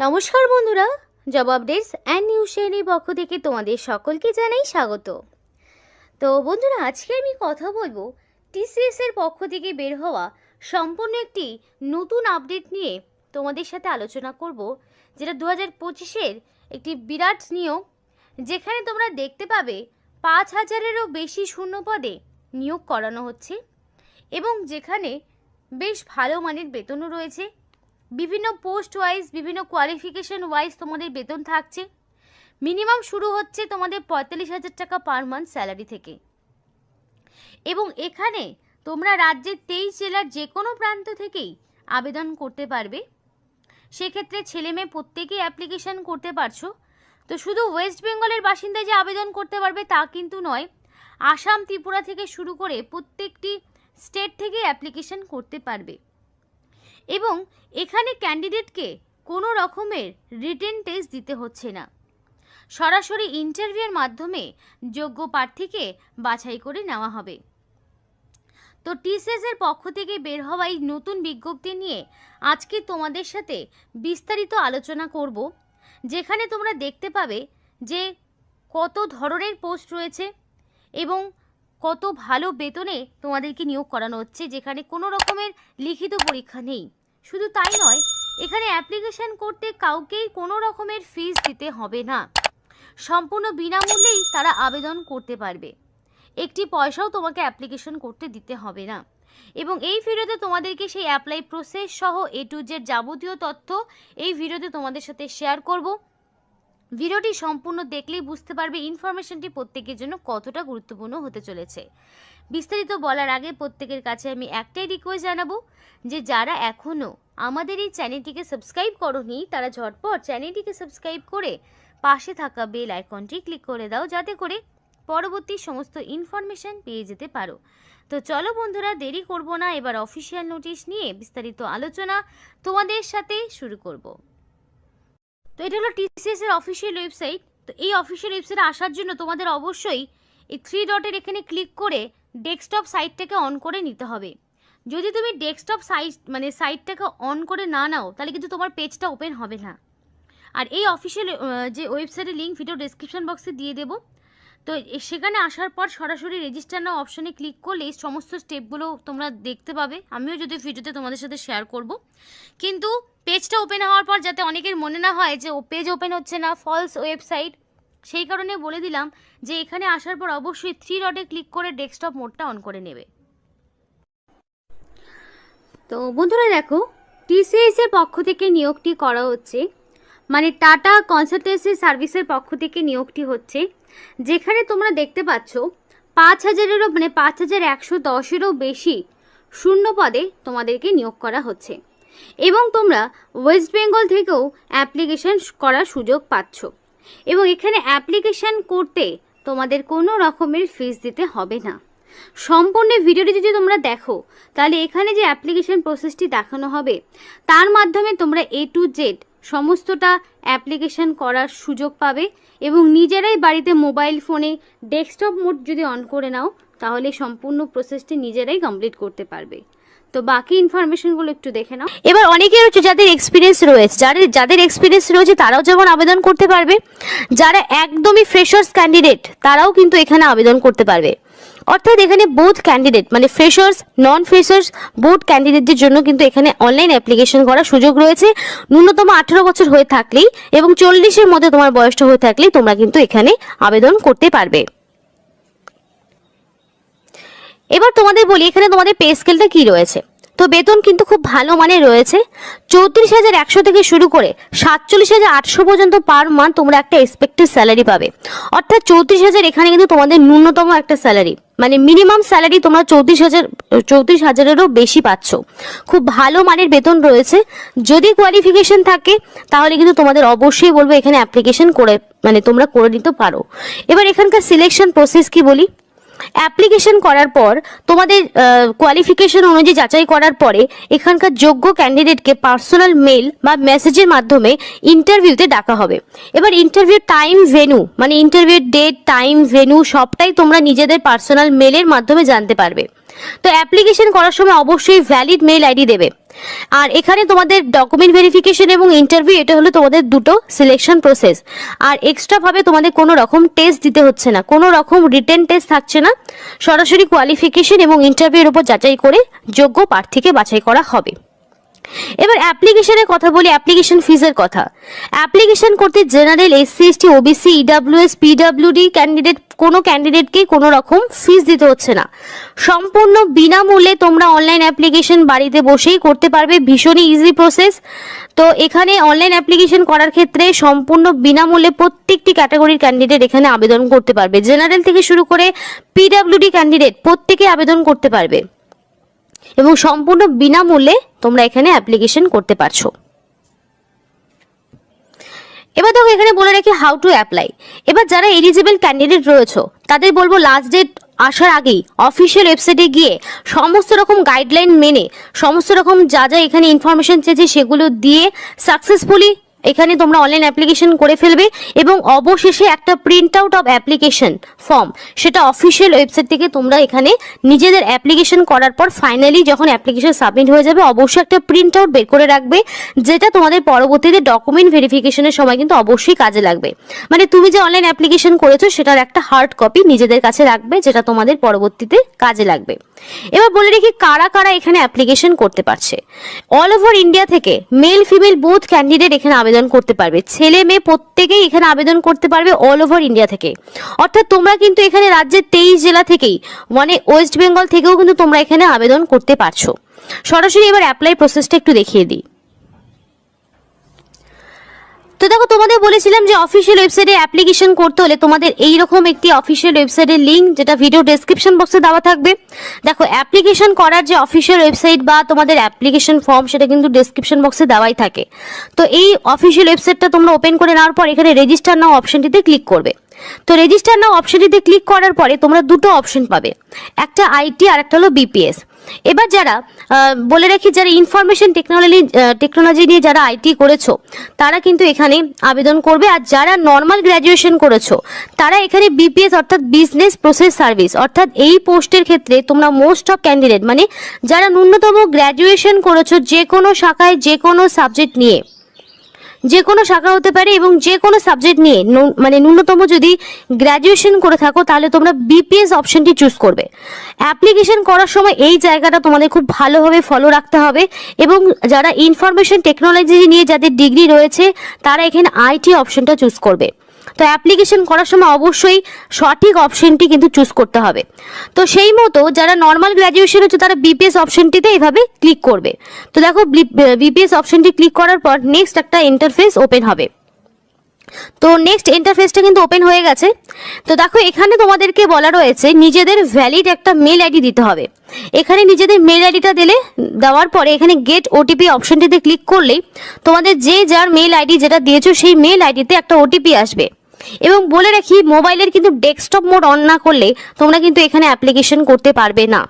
নমস্কার বন্ধুরা, job updates and news চ্যানেলের পক্ষ থেকে তোমাদের সকলকে জানাই স্বাগত। তো বন্ধুরা, আজকে আমি কথা বলবো টিসিএস এর পক্ষ থেকে বের হওয়া সম্পূর্ণ একটি নতুন আপডেট নিয়ে তোমাদের সাথে আলোচনা করব, যেটা 2025-এর একটি বিরাট নিয়োগ, যেখানে তোমরা দেখতে পাবে 5,000-এরও বেশি শূন্য পদে নিয়োগ করানো হচ্ছে এবং যেখানে বেশ ভালো মানের বেতনও রয়েছে। বিভিন্ন পোস্ট ওয়াইজ, বিভিন্ন কোয়ালিফিকেশন ওয়াইজ তোমাদের বেতন থাকছে। মিনিমাম শুরু হচ্ছে তোমাদের 45,000 টাকা পার মান্থ স্যালারি থেকে। এবং এখানে তোমরা রাজ্যের 23 জেলার যে কোনো প্রান্ত থেকেই আবেদন করতে পারবে। সেক্ষেত্রে ছেলে মেয়ে প্রত্যেকেই অ্যাপ্লিকেশন করতে পারছো। তো শুধু ওয়েস্ট বেঙ্গলের বাসিন্দা যে আবেদন করতে পারবে তা কিন্তু নয়, আসাম, ত্রিপুরা থেকে শুরু করে প্রত্যেকটি স্টেট থেকে অ্যাপ্লিকেশন করতে পারবে। এবং এখানে ক্যান্ডিডেটকে কোনো রকমের রিটেন টেস্ট দিতে হচ্ছে না, সরাসরি ইন্টারভিউয়ের মাধ্যমে যোগ্য প্রার্থীকে বাছাই করে নেওয়া হবে। তো টিসিএস এর পক্ষ থেকে বের হওয়া এই নতুন বিজ্ঞপ্তি নিয়ে আজকে তোমাদের সাথে বিস্তারিত আলোচনা করব, যেখানে তোমরা দেখতে পাবে যে কত ধরনের পোস্ট রয়েছে এবং কত ভালো বেতনে তোমাদেরকে নিয়োগ করানো হচ্ছে, যেখানে কোনো রকমের লিখিত পরীক্ষা নেই। শুধু তাই নয়, এখানে অ্যাপ্লিকেশন করতে কাউকেই কোনো রকমের ফিস দিতে হবে না, সম্পূর্ণ বিনামূল্যেই তারা আবেদন করতে পারবে। একটি পয়সাও তোমাকে অ্যাপ্লিকেশন করতে দিতে হবে না। এবং এই ভিডিওতে তোমাদেরকে সেই অ্যাপ্লাই প্রসেস সহ A to Z যাবতীয় তথ্য এই ভিডিওতে তোমাদের সাথে শেয়ার করব। ভিডিওটি সম্পূর্ণ দেখলেই বুঝতে পারবে ইনফরমেশনটি প্রত্যেকের জন্য কতটা গুরুত্বপূর্ণ হতে চলেছে। বিস্তারিত বলার আগে প্রত্যেকের কাছে আমি একটাই রিকোয়েস্ট জানাবো, যে যারা এখনও আমাদের এই চ্যানেলটিকে সাবস্ক্রাইব করোনি তারা ঝটপট চ্যানেলটিকে সাবস্ক্রাইব করে পাশে থাকা বেল আইকনটি ক্লিক করে দাও, যাতে করে পরবর্তী সমস্ত ইনফরমেশন পেয়ে যেতে পারো। তো চলো বন্ধুরা, দেরি করব না, এবার অফিসিয়াল নোটিশ নিয়ে বিস্তারিত আলোচনা তোমাদের সাথে শুরু করব। তো এটা হলো টিসিএস এর অফিসিয়াল ওয়েবসাইট। তো এই অফিসিয়াল ওয়েবসাইটে আসার জন্য তোমাদের অবশ্যই এই 3 ডটের এখানে ক্লিক করে ডেস্কটপ সাইটটাকে অন করে নিতে হবে। যদি তুমি ডেস্কটপ সাইটটাকে অন করে না নাও, তাহলে কিন্তু তোমার পেজটা ওপেন হবে না। আর এই অফিসিয়াল যে ওয়েবসাইটের লিঙ্ক ভিডিও ডেসক্রিপশন বক্সে দিয়ে দেবো। তো সেখানে আসার পর সরাসরি রেজিস্টার নাও অপশনে ক্লিক করলে এই সমস্ত স্টেপগুলো তোমরা দেখতে পাবে। আমিও যদি ভিডিওতে তোমাদের সাথে শেয়ার করব, কিন্তু পেজটা ওপেন হওয়ার পর যাতে অনেকের মনে না হয় যে পেজ ওপেন হচ্ছে না, ফলস ওয়েবসাইট, সেই কারণে বলে দিলাম যে এখানে আসার পর অবশ্যই 3 ডটে ক্লিক করে ডেস্কটপ মোডটা অন করে নেবে। তো বন্ধুরা দেখো, টিসিএস এর পক্ষ থেকে নিয়োগটি করা হচ্ছে, মানে টাটা কনসালটেন্সি সার্ভিসের পক্ষ থেকে নিয়োগটি হচ্ছে, যেখানে তোমরা দেখতে পাচ্ছ 5,000-এরও 5,110-এরও বেশি শূন্য পদে তোমাদেরকে নিয়োগ করা হচ্ছে। এবং তোমরা ওয়েস্ট বেঙ্গল থেকেও অ্যাপ্লিকেশন করার সুযোগ পাচ্ছ। এবং এখানে অ্যাপ্লিকেশন করতে তোমাদের কোনো রকমের ফিস দিতে হবে না। সম্পূর্ণ ভিডিওটি যদি তোমরা দেখো, তাহলে এখানে যে অ্যাপ্লিকেশন প্রসেসটি দেখানো হবে তার মাধ্যমে তোমরা A to Z সমস্তটা অ্যাপ্লিকেশন করার সুযোগ পাবে। এবং নিজেরাই বাড়িতে মোবাইল ফোনে ডেস্কটপ মোড যদি অন করে নাও, তাহলে সম্পূর্ণ প্রসেসটি নিজেরাই কমপ্লিট করতে পারবে। তো বাকি ইনফরমেশনগুলো একটু দেখে নাও। এবার অনেকেই হচ্ছে যাদের এক্সপিরিয়েন্স রয়েছে, যাদের এক্সপিরিয়েন্স রয়েছে তারাও যেমন আবেদন করতে পারবে, যারা একদমই ফ্রেশার্স ক্যান্ডিডেট তারাও কিন্তু এখানে আবেদন করতে পারবে। অর্থাৎ এখানে বোথ ক্যান্ডিডেট, মানে ফ্রেশার্স, নন ফ্রেশার্স, বোথ ক্যান্ডিডেটদের জন্য কিন্তু এখানে অনলাইন অ্যাপ্লিকেশন করার সুযোগ রয়েছে। ন্যূনতম 18 বছর হয়ে থাকলেই এবং 40-এর মধ্যে তোমার বয়সটা হয়ে থাকলেই তোমরা কিন্তু এখানে আবেদন করতে পারবে। এবার তোমাদের বলি এখানে তোমাদের পে স্কেলটা কি রয়েছে। তো বেতন কিন্তু খুব ভালো মানের রয়েছে। 34,100 থেকে শুরু করে 47,800 পর্যন্ত পার মান্থ তোমরা একটা এক্সপেক্টেড স্যালারি পাবে। অর্থাৎ 34,000 এখানে কিন্তু তোমাদের ন্যূনতম একটা স্যালারি, মানে মিনিমাম স্যালারি তোমরা 34,000-এরও বেশি পাচ্ছ। খুব ভালো মানের বেতন রয়েছে। যদি কোয়ালিফিকেশন থাকে তাহলে কিন্তু তোমাদের অবশ্যই বলবো এখানে অ্যাপ্লিকেশন করে তোমরা করে নিতে পারো। এবার এখানকার সিলেকশন প্রসেস কি বলি। অ্যাপ্লিকেশন করার পর তোমাদের কোয়ালিফিকেশন অনুযায়ী যাচাই করার পরে এখানকার যোগ্য ক্যান্ডিডেটকে পার্সোনাল মেল বা মেসেজের মাধ্যমে ইন্টারভিউতে ডাকা হবে। এবার interview time, venue, interview date, time, venue সবটাই তোমরা নিজেদের পার্সোনাল মেলের মাধ্যমে জানতে পারবে। তো অ্যাপ্লিকেশন করার সময় অবশ্যই ভ্যালিড মেল আইডি দেবে। আর এখানে তোমাদের ডকুমেন্ট ভেরিফিকেশন এবং ইন্টারভিউ, এটা হলো তোমাদের দুটো সিলেকশন প্রসেস। আর এক্সট্রা ভাবে তোমাদের কোনো রকম টেস্ট দিতে হচ্ছে না, কোনো রকম রিটেন টেস্ট থাকছে না, সরাসরি কোয়ালিফিকেশন এবং ইন্টারভিউর উপর যাচাই করে যোগ্য প্রার্থীকে বাছাই করা হবে। এবার অ্যাপ্লিকেশনের কথা বলি, অ্যাপ্লিকেশন ফিজের কথা। অ্যাপ্লিকেশন করতে general, SC ST, OBC, EWS, PWD candidate, কোনো ক্যান্ডিডেটকে কোনো রকম ফিস দিতে হচ্ছে না। সম্পূর্ণ বিনামূল্যে তোমরা অনলাইন অ্যাপ্লিকেশন বাড়িতে বসেই করতে পারবে, ভীষণই ইজি প্রসেস। তো এখানে অনলাইন অ্যাপ্লিকেশন করার ক্ষেত্রে সম্পূর্ণ বিনামূল্যে প্রত্যেকটি ক্যাটাগরির ক্যান্ডিডেট এখানে আবেদন করতে পারবে। জেনারেল থেকে শুরু করে পিডাব্লিউডি ক্যান্ডিডেট প্রত্যেকে আবেদন করতে পারবে এবং সম্পূর্ণ বিনামূল্যে তোমরা এখানে অ্যাপ্লিকেশন করতে পারছো। এবার দেখো এখানে বলে রাখি হাউ টু অ্যাপ্লাই। এবার যারা এলিজিবল ক্যান্ডিডেট রয়েছে তাদের বলবো লাস্ট ডেট আসার আগেই অফিসিয়াল ওয়েবসাইটে গিয়ে সমস্ত রকম গাইডলাইন মেনে, সমস্ত রকম যা যা এখানে ইনফরমেশন চেয়েছে সেগুলো দিয়ে সাকসেসফুলি এখানে তোমরা অনলাইন অ্যাপ্লিকেশন করে ফেলবে। এবং অবশেষে একটা print out of application form, সেটা অফিসিয়াল ওয়েবসাইট থেকে তোমরা এখানে নিজেদের অ্যাপ্লিকেশন করার পর ফাইনালি যখন অ্যাপ্লিকেশন সাবমিট হয়ে যাবে অবশ্যই একটা প্রিন্ট আউট বের করে রাখবে, যেটা তোমাদের পরবর্তীতে ডকুমেন্ট ভেরিফিকেশনের সময় কিন্তু অবশ্যই কাজে লাগবে। মানে তুমি যে অনলাইন অ্যাপ্লিকেশন করেছো সেটার একটা হার্ড কপি নিজেদের কাছে রাখবে, যেটা তোমাদের পরবর্তীতে কাজে লাগবে। এবার বলে রেখি কারা কারা এখানে অ্যাপ্লিকেশন করতে পারছে। অল ওভার ইন্ডিয়া থেকে মেল ফিমেল বোথ ক্যান্ডিডেট এখানে আবেদন করতে পারবে, ছেলে মেয়ে প্রত্যেকেই এখানে আবেদন করতে পারবে অল ওভার ইন্ডিয়া থেকে। অর্থাৎ তোমরা কিন্তু এখানে রাজ্যের 23 জেলা থেকেই, মানে ওয়েস্ট বেঙ্গল থেকেও কিন্তু তোমরা এখানে আবেদন করতে পারছো। সরাসরি এবার অ্যাপ্লাই প্রসেসটা একটু দেখিয়ে দিই। তো দেখো তোমাদের বলেছিলাম যে অফিসিয়াল ওয়েবসাইটে অ্যাপ্লিকেশন করতে হলে তোমাদের এইরকম একটি অফিসিয়াল ওয়েবসাইটের লিঙ্ক, যেটা ভিডিও ডেসক্রিপশন বক্সে দেওয়া থাকবে। দেখো অ্যাপ্লিকেশন করার যে অফিসিয়াল ওয়েবসাইট বা তোমাদের অ্যাপ্লিকেশন ফর্ম সেটা কিন্তু ডেসক্রিপশন বক্সে দেওয়াই থাকে। তো এই অফিসিয়াল ওয়েবসাইটটা তোমরা ওপেন করে নেওয়ার পর এখানে রেজিস্টার নাও অপশনটিতে ক্লিক করবে। তো রেজিস্টার নাও অপশনটিতে ক্লিক করার পরে তোমরা দুটো অপশন পাবে, একটা আইটি আর একটা হলো বিপিএস। এবার যারা বলে রাখি যারা ইনফরমেশন টেকনোলজি নিয়ে যারা আইটি করেছো তারা কিন্তু এখানে আবেদন করবে। আর যারা নর্মাল গ্র্যাজুয়েশন করেছো তারা এখানে বিপিএস অর্থাৎ বিজনেস প্রসেস সার্ভিস, অর্থাৎ এই পোস্টের ক্ষেত্রে তোমরা মোস্ট অফ ক্যান্ডিডেট মানে যারা ন্যূনতম গ্র্যাজুয়েশন করেছো যে কোনো শাখায় যে কোনো সাবজেক্ট নিয়ে, যে কোনো শাখা হতে পারে এবং যে কোনো সাবজেক্ট নিয়ে মানে ন্যূনতম যদি গ্র্যাজুয়েশন করে থাকো তাহলে তোমরা বিপিএস অপশনটি চুজ করবে। অ্যাপ্লিকেশন করার সময় এই জায়গাটা তোমাদের খুব ভালোভাবে ফলো রাখতে হবে। এবং যারা ইনফরমেশন টেকনোলজি নিয়ে যাদের ডিগ্রি রয়েছে তারা এখানে আইটি অপশনটা চুজ করবে। তো অ্যাপ্লিকেশন করার সময় অবশ্যই সঠিক অপশনটি কিন্তু চুজ করতে হবে। তো সেই মতো যারা নর্মাল গ্র্যাজুয়েশন হচ্ছে তারা বিপিএস অপশনটিতে এইভাবে ক্লিক করবে। তো দেখো বিপিএস অপশনটি ক্লিক করার পর নেক্সট একটা ইন্টারফেস ওপেন হবে। তো নেক্সট ইন্টারফেসটা কিন্তু ওপেন হয়ে গেছে। তো দেখো এখানে তোমাদেরকে বলা রয়েছে নিজেদের ভ্যালিড একটা মেল আইডি দিতে হবে। এখানে নিজেদের মেল আইডিটা দেওয়ার পরে এখানে গেট ওটিপি অপশনটিতে ক্লিক করলেই তোমাদের যে যার মেল আইডি যেটা দিয়েছো সেই মেল আইডিতে একটা ওটিপি আসবে। এবং বলে রাখি মোবাইলের কিন্তু ডেস্কটপ মোড অন না করলে তোমরা কিন্তু এখানে অ্যাপ্লিকেশন করতে পারবে না।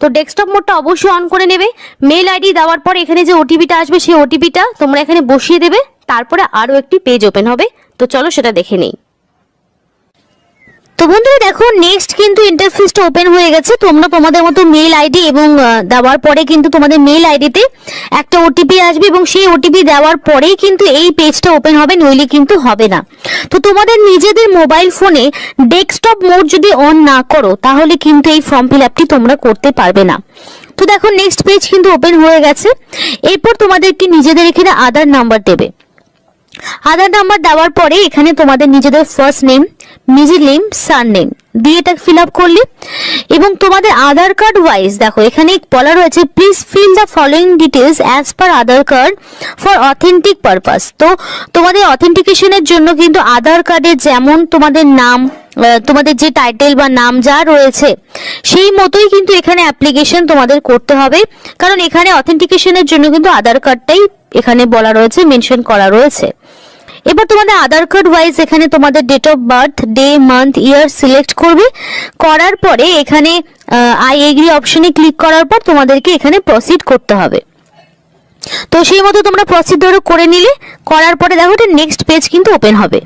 তো ডেস্কটপ মোডটা অবশ্যই অন করে নেবে। মেল আইডি দেওয়ার পর এখানে যে ওটিপিটা আসবে সেই ওটিপিটা তোমরা এখানে বসিয়ে দেবে, তারপরে আরও একটি পেজ ওপেন হবে। তো চলো সেটা দেখে নেই। তো বন্ধুরা দেখো নেক্সট কিন্তু ইন্টারফেসটা ওপেন হয়ে গেছে। তোমরা তোমাদের মতো মেল আইডি এবং দেওয়ার পরে কিন্তু তোমাদের মেল আইডিতে একটা ওটিপি আসবে এবং সেই ওটিপি দেওয়ার পরেই কিন্তু এই পেজটা ওপেন হবে, নইলে কিন্তু হবে না। তো তোমাদের নিজেদের মোবাইল ফোনে ডেস্কটপ মোড যদি অন না করো তাহলে কিন্তু এই ফর্ম ফিল আপটি তোমরা করতে পারবে না। তো দেখো নেক্সট পেজ কিন্তু ওপেন হয়ে গেছে। এরপর তোমাদেরকে নিজেদের এখানে আধার নাম্বার দেবে। আধার নাম্বার দেওয়ার পরে এখানে তোমাদের নিজেদের ফার্স্ট নেম, মিডিল নেম, সার নেম দিয়ে এটা ফিল আপ করলে এবং তোমাদের আধার কার্ড ওয়াইজ দেখো এখানে বলা রয়েছে please fill the following details as per Aadhaar card for authentic purpose. তো তোমাদের অথেন্টিকেশনের জন্য কিন্তু আধার কার্ডে যেমন তোমাদের নাম, তোমাদের যে টাইটেল বা নাম যা রয়েছে সেই মতোই কিন্তু এখানে অ্যাপ্লিকেশন তোমাদের করতে হবে, কারণ এখানে অথেন্টিকেশনের জন্য কিন্তু আধার কার্ডটাই এখানে বলা রয়েছে, মেনশন করা রয়েছে। এবার তোমাদের আধার কার্ড ওয়াইজ এখানে তোমাদের date of birth, day, month, year select করবে। করার পরে এখানে আই এগ্রি অপশনে ক্লিক করার পর তোমাদেরকে এখানে প্রসিড করতে হবে। তো সেই মতো তোমরা প্রসিড করে নিলে, করার পরে দেখো এটা নেক্সট পেজ কিন্তু ওপেন হবে।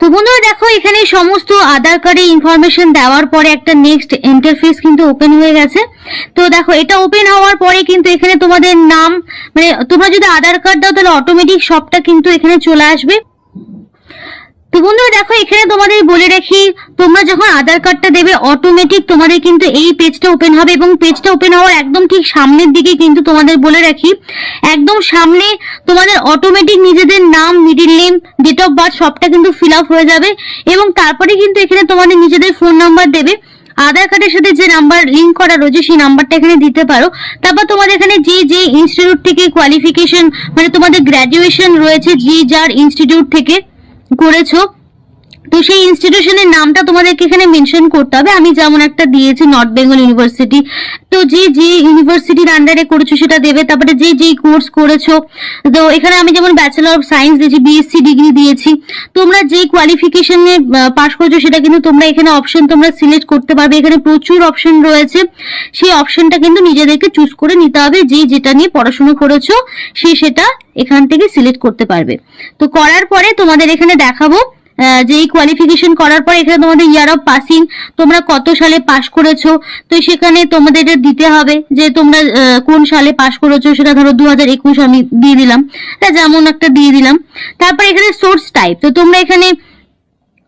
তো তো বন্ধুরা দেখো এখানে সমস্ত আধার কার্ডের ইনফরমেশন দেওয়ার পরে একটা নেক্সট ইন্টারফেস কিন্তু ওপেন হয়ে গেছে। তো দেখো এটা ওপেন হওয়ার পরে কিন্তু এখানে তোমাদের নাম, মানে তোমরা যদি আধার কার্ড দাও তাহলে অটোমেটিক সবটা কিন্তু এখানে চলে আসবে। তো বন্ধুরা দেখো এখানে তোমাদের বলে রাখি, তোমরা যখন আধার কার্ডটা দেবে অটোমেটিক তোমাদের কিন্তু এই পেজটা ওপেন হবে, এবং পেজটা ওপেন হওয়ার একদম ঠিক সামনের দিকে কিন্তু তোমাদের বলে রাখি, একদম সামনে তোমাদের অটোমেটিক নিজেদের নাম, middle name, date of birth সবটা কিন্তু ফিল আপ হয়ে যাবে। এবং তারপরে কিন্তু এখানে তোমাদের নিজেদের ফোন নাম্বার দেবে, আধার কার্ডের সাথে যে নাম্বার লিংক করা রয়েছে সেই নাম্বারটা এখানে দিতে পারো। তারপর তোমাদের এখানে যে ইনস্টিটিউট থেকে কোয়ালিফিকেশন, মানে তোমাদের গ্র্যাজুয়েশন রয়েছে, যার ইনস্টিটিউট থেকে করেছো, তো সেই ইনস্টিটিউশনের নামটা তোমাদেরকে এখানে মেনশন করতে হবে। আমি যেমন একটা দিয়েছি নর্থ বেঙ্গল ইউনিভার্সিটি, তো যে ইউনিভার্সিটির আন্ডারে করেছো সেটা দেবে। তারপরে যে কোর্স করেছো, তো এখানে আমি যেমন ব্যাচেলর অফ সায়েন্স দিয়েছি, বিএসসি ডিগ্রি দিয়েছি। তোমরা যে কোয়ালিফিকেশনে পাস করেছো সেটা কিন্তু তোমরা এখানে অপশন তোমরা সিলেক্ট করতে পারবে। এখানে প্রচুর অপশন রয়েছে, সেই অপশনটা কিন্তু নিজেদেরকে চুজ করে নিতে হবে। যেটা নিয়ে পড়াশোনা করেছো সেটা এখান থেকে সিলেক্ট করতে পারবে। তো করার পরে তোমাদের এখানে দেখাবো যে কোয়ালিফিকেশন করার পর এখানে তোমাদের ইয়ার অফ পাসিং, তোমরা কত সালে পাস করেছো, তো সেখানে তোমাদের এটা দিতে হবে যে তোমরা কোন সালে পাস করেছো। সেটা ধরো 2021 আমি দিয়ে দিলাম, যেমন একটা দিয়ে দিলাম। তারপর এখানে সোর্স টাইপ, তো তোমরা এখানে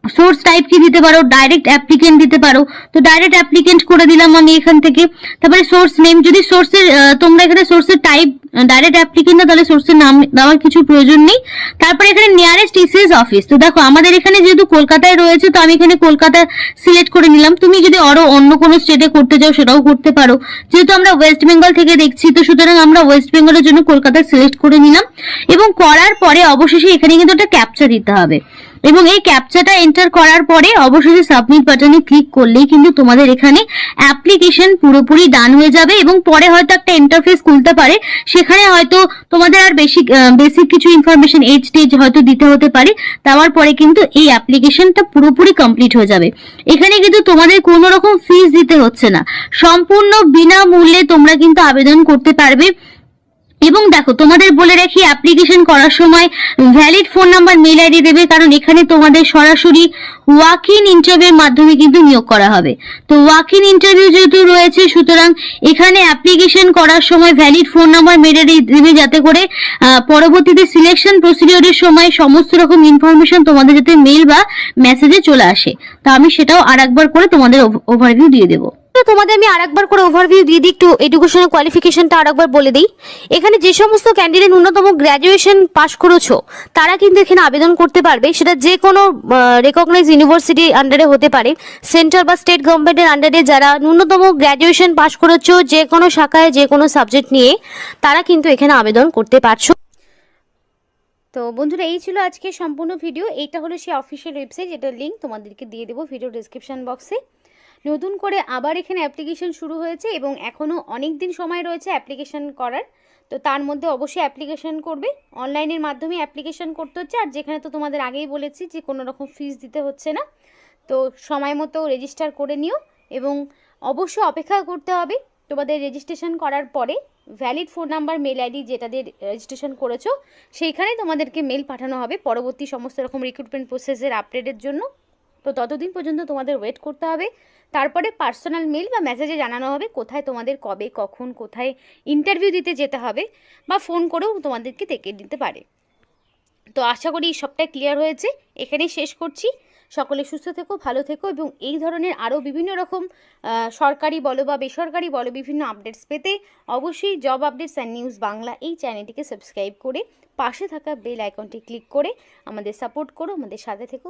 সোর্স টাইপ কি দিতে পারো, ডাইরেক্ট অ্যাপ্লিকেন্ট দিতে পারো, তো ডাইরেক্ট অ্যাপ্লিকেন্ট করে দিলাম আমি এখান থেকে। তারপরে সোর্স নেম, যদি সোর্সের তোমরা এখানে সোর্সের টাইপ ডাইরেক্ট অ্যাপ্লিকেন্ট না, তাহলে সোর্সের নাম দেওয়ার কিছু প্রয়োজন নেই। তারপরে এখানে নিয়ারেস্ট টিসিএস অফিস, তো দেখো আমাদের এখানে যেহেতু কলকাতায় রয়েছে তো আমি এখানে কলকাতা সিলেক্ট করে নিলাম। তুমি যদি আরো অন্য কোনো স্টেটে করতে চাও সেটাও করতে পারো, যেহেতু আমরা ওয়েস্ট বেঙ্গল থেকে দেখছি তো সুতরাং আমরা ওয়েস্ট বেঙ্গলের জন্য কলকাতা সিলেক্ট করে নিলাম। এবং করার পরে অবশেষে এখানে কিন্তু একটা ক্যাপচা দিতে হবে, এবং এই ক্যাপচাটা এন্টার করার পরে অবশেষে সাবমিট বাটনে ক্লিক করলেই কিন্তু তোমাদের এখানে অ্যাপ্লিকেশন পুরোপুরি ডান হয়ে যাবে। এবং পরে হয়তো একটা ইন্টারফেস খুলতে পারে, সেখানে হয়তো তোমাদের আর বেসিক কিছু ইনফরমেশন এজ টেজ হয়তো দিতে হতে পারে। দেওয়ার পরে কিন্তু এই অ্যাপ্লিকেশনটা পুরোপুরি কমপ্লিট হয়ে যাবে। এখানে কিন্তু তোমাদের কোনো রকম ফিস দিতে হচ্ছে না, সম্পূর্ণ বিনামূল্যে তোমরা কিন্তু আবেদন করতে পারবে। এবং দেখো তোমাদের বলে রাখি, অ্যাপ্লিকেশন করার সময় valid phone number, mail ID দেবে, কারণ এখানে তোমাদের সরাসরি ওয়াক ইন ইন্টারভিউর মাধ্যমে কিন্তু নিয়োগ করা হবে। তো ওয়াক ইন ইন্টারভিউ যেহেতু রয়েছে সুতরাং এখানে অ্যাপ্লিকেশন করার সময় valid phone number, mail ID দেবে, যাতে করে পরবর্তীতে সিলেকশন প্রসিডিওরের সময় সমস্ত রকম ইনফরমেশন তোমাদের যাতে মেল বা মেসেজে চলে আসে। তো আমি সেটাও আরেকবার করে তোমাদের ওভারভিউ দিয়ে দেবো। তোমাদের আমি আরেকবার করে ওভারভিউ দিয়ে দিই, একটু এডুকেশনাল কোয়ালিফিকেশনটা আরেকবার বলে দিই। এখানে যে সমস্ত ক্যান্ডিডেট ন্যূনতম গ্র্যাজুয়েশন পাস করেছো তারা কিন্তু এখানে আবেদন করতে পারবে। সেটা যে কোনো রেকগনাইজ ইউনিভার্সিটির আন্ডারে হতে পারে, সেন্ট্রাল বা স্টেট গভর্নমেন্টের আন্ডারে যারা ন্যূনতম গ্র্যাজুয়েশন পাস করেছো যে কোনো শাখায় যে কোনো সাবজেক্ট নিয়ে, তারা কিন্তু এখানে আবেদন করতে পারছো। তো বন্ধুরা এই ছিল আজকে সম্পূর্ণ ভিডিও। এইটা হলো সেই অফিসিয়াল ওয়েবসাইট, যেটার লিঙ্ক তোমাদেরকে দিয়ে দেবো ভিডিও ডেসক্রিপশন বক্সে। নতুন করে আবার এখানে অ্যাপ্লিকেশন শুরু হয়েছে এবং এখনও অনেক দিন সময় রয়েছে অ্যাপ্লিকেশন করার। তো তার মধ্যে অবশ্যই অ্যাপ্লিকেশন করবে, অনলাইনের মাধ্যমে অ্যাপ্লিকেশন করতে হচ্ছে। আর যেখানে তো তোমাদের আগেই বলেছি যে কোনো রকম ফিস দিতে হচ্ছে না, তো সময় মতো রেজিস্টার করে নিও। এবং অবশ্যই অপেক্ষা করতে হবে তোমাদের রেজিস্ট্রেশন করার পরে valid phone number, mail ID যেটা দিয়ে রেজিস্ট্রেশন করেছো সেইখানে তোমাদেরকে মেল পাঠানো হবে পরবর্তী সমস্ত রকম রিক্রুটমেন্ট প্রসেসের আপডেটের জন্য। তো ততদিন পর্যন্ত তোমাদের ওয়েট করতে হবে। তারপরে পার্সোনাল মেল বা মেসেজে জানানো হবে কোথায় তোমাদের কবে কখন কোথায় ইন্টারভিউ দিতে যেতে হবে, বা ফোন করেও তোমাদেরকে ডেকে দিতে পারে। তো আশা করি সবটাই ক্লিয়ার হয়েছে, এখানেই শেষ করছি। সকলে সুস্থ থেকো, ভালো থেকো, এবং এই ধরনের আরও বিভিন্ন রকম সরকারি বলো বা বেসরকারি বলো বিভিন্ন আপডেটস পেতে অবশ্যই job updates and news Bangla এই চ্যানেলটিকে সাবস্ক্রাইব করে পাশে থাকা বেল আইকনটি ক্লিক করে আমাদের সাপোর্ট করো, আমাদের সাথে থেকো।